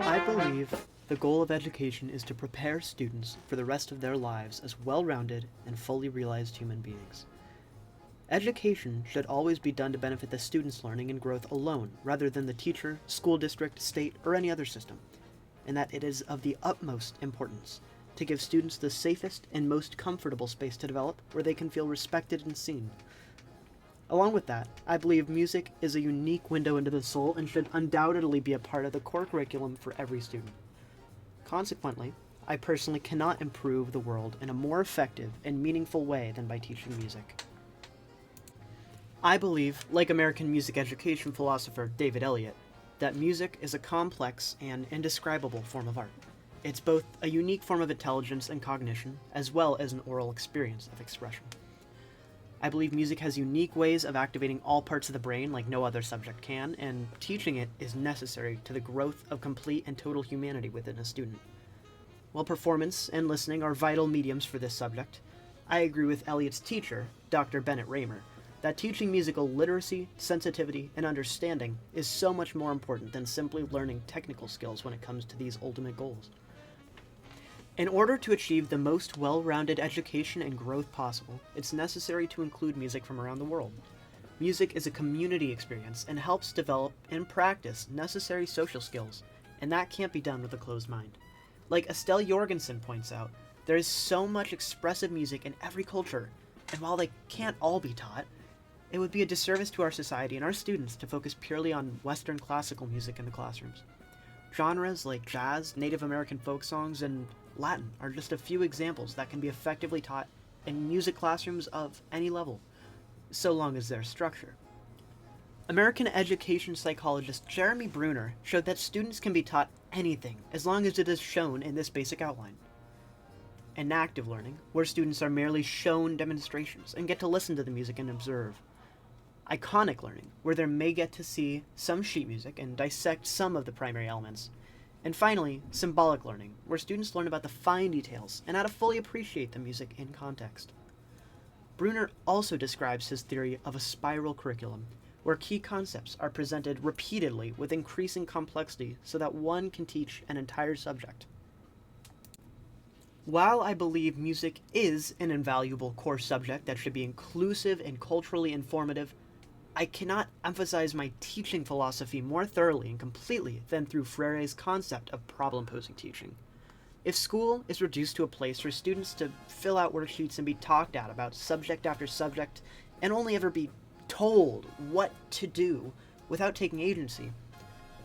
I believe the goal of education is to prepare students for the rest of their lives as well-rounded and fully realized human beings. Education should always be done to benefit the student's learning and growth alone, rather than the teacher, school district, state, or any other system, and that it is of the utmost importance to give students the safest and most comfortable space to develop where they can feel respected and seen. Along with that, I believe music is a unique window into the soul and should undoubtedly be a part of the core curriculum for every student. Consequently, I personally cannot improve the world in a more effective and meaningful way than by teaching music. I believe, like American music education philosopher David Eliot, that music is a complex and indescribable form of art. It's both a unique form of intelligence and cognition, as well as an oral experience of expression. I believe music has unique ways of activating all parts of the brain like no other subject can, and teaching it is necessary to the growth of complete and total humanity within a student. While performance and listening are vital mediums for this subject, I agree with Eliot's teacher, Dr. Bennett Raymer, that teaching musical literacy, sensitivity, and understanding is so much more important than simply learning technical skills when it comes to these ultimate goals. In order to achieve the most well-rounded education and growth possible, it's necessary to include music from around the world. Music is a community experience and helps develop and practice necessary social skills, and that can't be done with a closed mind. Like Estelle Jorgensen points out, there is so much expressive music in every culture, and while they can't all be taught, it would be a disservice to our society and our students to focus purely on Western classical music in the classrooms. Genres like jazz, Native American folk songs, and Latin are just a few examples that can be effectively taught in music classrooms of any level, so long as there's structure. American education psychologist Jeremy Bruner showed that students can be taught anything as long as it is shown in this basic outline. Enactive learning, where students are merely shown demonstrations and get to listen to the music and observe. Iconic learning, where they may get to see some sheet music and dissect some of the primary elements. And finally, symbolic learning, where students learn about the fine details and how to fully appreciate the music in context. Bruner also describes his theory of a spiral curriculum, where key concepts are presented repeatedly with increasing complexity so that one can teach an entire subject. While I believe music is an invaluable core subject that should be inclusive and culturally informative, I cannot emphasize my teaching philosophy more thoroughly and completely than through Freire's concept of problem-posing teaching. If school is reduced to a place for students to fill out worksheets and be talked at about subject after subject and only ever be told what to do without taking agency,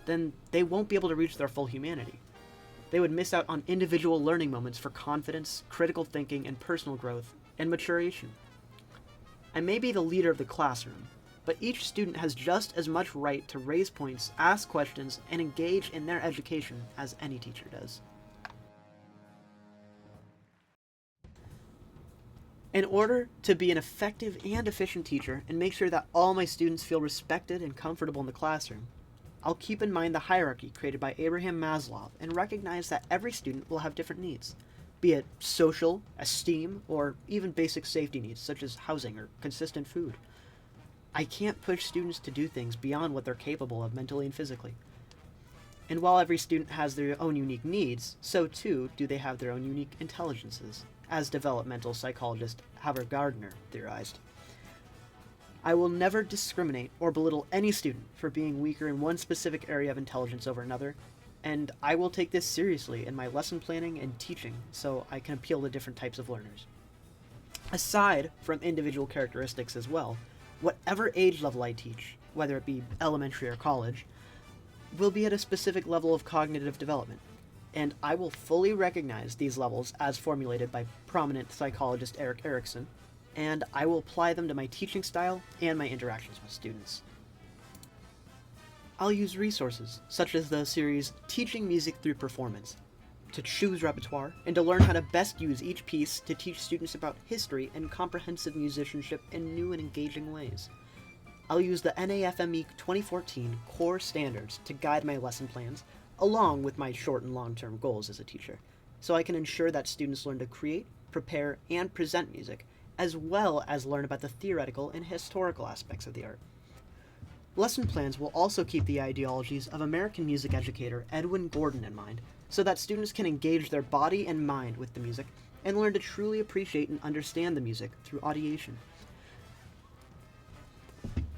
then they won't be able to reach their full humanity. They would miss out on individual learning moments for confidence, critical thinking, and personal growth, and maturation. I may be the leader of the classroom, but each student has just as much right to raise points, ask questions, and engage in their education as any teacher does. In order to be an effective and efficient teacher and make sure that all my students feel respected and comfortable in the classroom, I'll keep in mind the hierarchy created by Abraham Maslow and recognize that every student will have different needs, be it social, esteem, or even basic safety needs such as housing or consistent food. I can't push students to do things beyond what they're capable of mentally and physically. And while every student has their own unique needs, so too do they have their own unique intelligences, as developmental psychologist Howard Gardner theorized. I will never discriminate or belittle any student for being weaker in one specific area of intelligence over another, and I will take this seriously in my lesson planning and teaching so I can appeal to different types of learners. Aside from individual characteristics as well, whatever age level I teach, whether it be elementary or college, will be at a specific level of cognitive development. and I will fully recognize these levels as formulated by prominent psychologist Erik Erikson, and I will apply them to my teaching style and my interactions with students. I'll use resources, such as the series Teaching Music Through Performance, to choose repertoire and to learn how to best use each piece to teach students about history and comprehensive musicianship in new and engaging ways. I'll use the NAFME 2014 core standards to guide my lesson plans, along with my short and long-term goals as a teacher, so I can ensure that students learn to create, prepare, and present music, as well as learn about the theoretical and historical aspects of the art. Lesson plans will also keep the ideologies of American music educator Edwin Gordon in mind, so that students can engage their body and mind with the music and learn to truly appreciate and understand the music through audiation.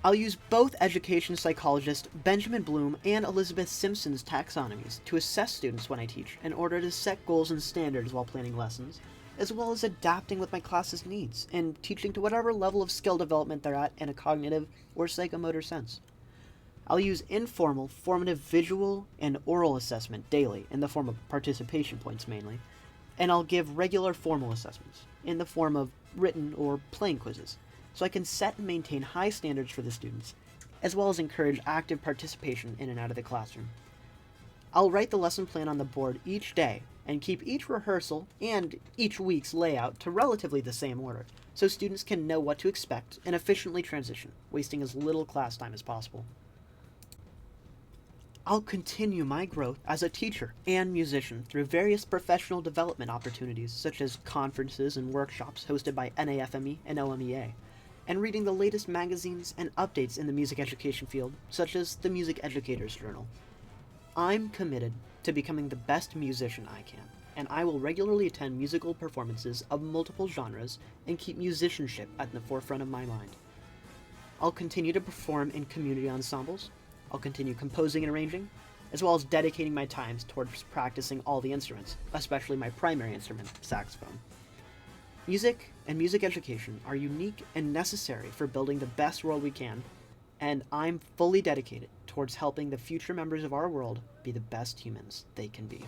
I'll use both education psychologist Benjamin Bloom and Elizabeth Simpson's taxonomies to assess students when I teach in order to set goals and standards while planning lessons, as well as adapting with my class's needs and teaching to whatever level of skill development they're at in a cognitive or psychomotor sense. I'll use informal, formative visual and oral assessment daily in the form of participation points mainly, and I'll give regular formal assessments in the form of written or playing quizzes, so I can set and maintain high standards for the students, as well as encourage active participation in and out of the classroom. I'll write the lesson plan on the board each day and keep each rehearsal and each week's layout to relatively the same order, so students can know what to expect and efficiently transition, wasting as little class time as possible. I'll continue my growth as a teacher and musician through various professional development opportunities such as conferences and workshops hosted by NAFME and OMEA, and reading the latest magazines and updates in the music education field such as the Music Educators Journal. I'm committed to becoming the best musician I can, and I will regularly attend musical performances of multiple genres and keep musicianship at the forefront of my mind. I'll continue to perform in community ensembles. I'll continue composing and arranging, as well as dedicating my time towards practicing all the instruments, especially my primary instrument, saxophone. Music and music education are unique and necessary for building the best world we can, and I'm fully dedicated towards helping the future members of our world be the best humans they can be.